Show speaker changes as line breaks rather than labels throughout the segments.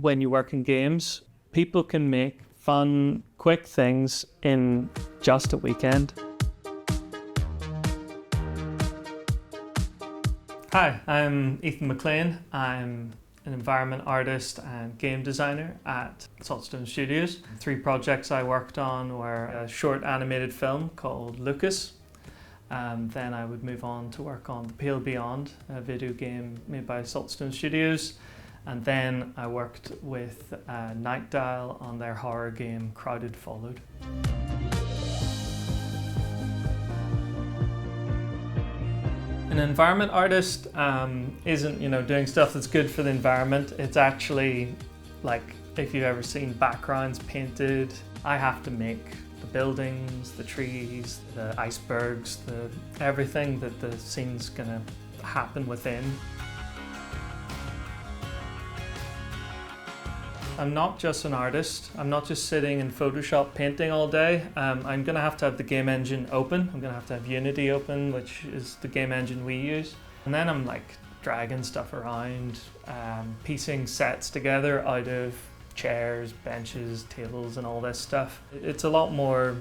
when you work in games, people can make fun, quick things in just a weekend. Hi, I'm Ethan McLean. I'm an environment artist and game designer at Saltstone Studios. 3 projects I worked on were a short animated film called Lucas. Then I would move on to work on The Pale Beyond, a video game made by Saltstone Studios. And then I worked with Night Dial on their horror game Crowded Followed. An environment artist isn't, doing stuff that's good for the environment. It's actually like if you've ever seen backgrounds painted, I have to make the buildings, the trees, the icebergs, everything that the scene's gonna happen within. I'm not just an artist. I'm not just sitting in Photoshop painting all day. I'm gonna have to have the game engine open. I'm gonna have to have Unity open, which is the game engine we use. And then I'm like dragging stuff around, piecing sets together out of chairs, benches, tables, and all this stuff. It's a lot more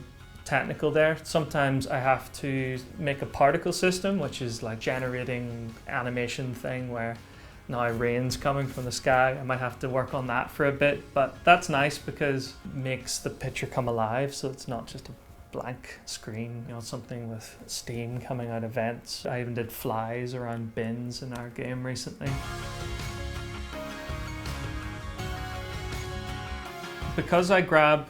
technical there. Sometimes I have to make a particle system, which is like generating animation thing where now rain's coming from the sky. I might have to work on that for a bit, but that's nice because it makes the picture come alive, so it's not just a blank screen, something with steam coming out of vents. I even did flies around bins in our game recently. Because I grab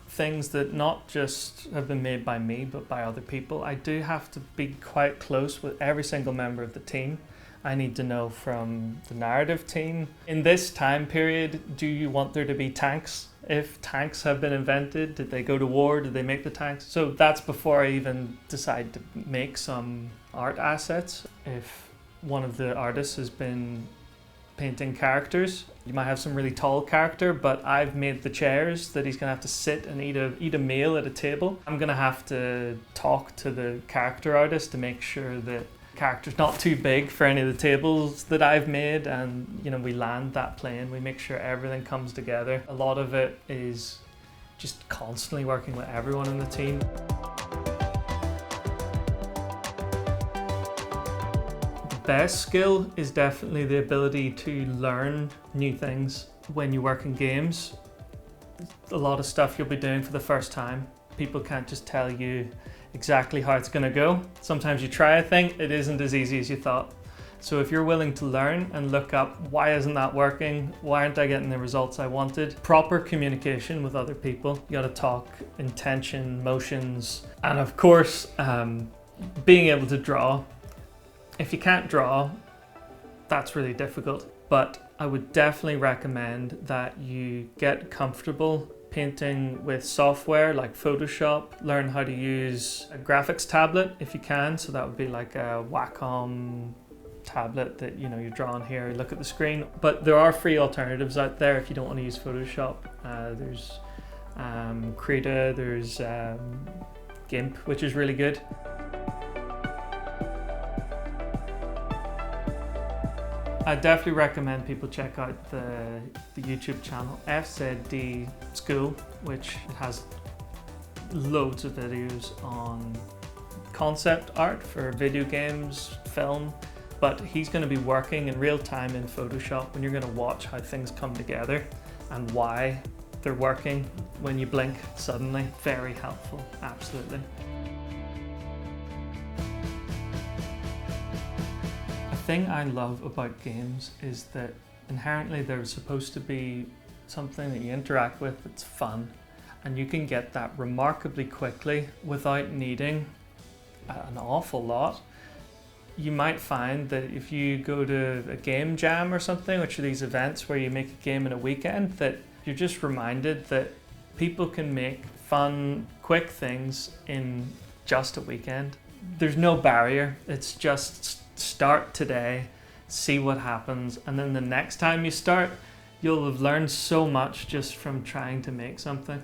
things that not just have been made by me, but by other people, I do have to be quite close with every single member of the team. I need to know from the narrative team, in this time period, do you want there to be tanks? If tanks have been invented, did they go to war? Did they make the tanks? So that's before I even decide to make some art assets. If one of the artists has been painting characters, you might have some really tall character, but I've made the chairs that he's gonna have to sit and eat a meal at a table. I'm gonna have to talk to the character artist to make sure that character's not too big for any of the tables that I've made, and we land that plane, we make sure everything comes together. A lot of it is just constantly working with everyone in the team. The best skill is definitely the ability to learn new things. When you work in games, a lot of stuff you'll be doing for the first time. People can't just tell you exactly how it's going to go. Sometimes you try a thing, it isn't as easy as you thought. So if you're willing to learn and look up, why isn't that working? Why aren't I getting the results I wanted? Proper communication with other people. You got to talk intention, motions, and of course, being able to draw. If you can't draw, that's really difficult. But I would definitely recommend that you get comfortable painting with software like Photoshop. Learn how to use a graphics tablet if you can. So that would be like a Wacom tablet that you draw on here, look at the screen. But there are free alternatives out there if you don't want to use Photoshop. There's Krita, there's GIMP, which is really good. I definitely recommend people check out the YouTube channel FZD School, which has loads of videos on concept art for video games, film, but he's going to be working in real time in Photoshop, and you're going to watch how things come together and why they're working when you blink suddenly. Very helpful, absolutely. The thing I love about games is that inherently they're supposed to be something that you interact with that's fun, and you can get that remarkably quickly without needing an awful lot. You might find that if you go to a game jam or something, which are these events where you make a game in a weekend, that you're just reminded that people can make fun, quick things in just a weekend. There's no barrier. It's just start today, see what happens, and then the next time you start, you'll have learned so much just from trying to make something.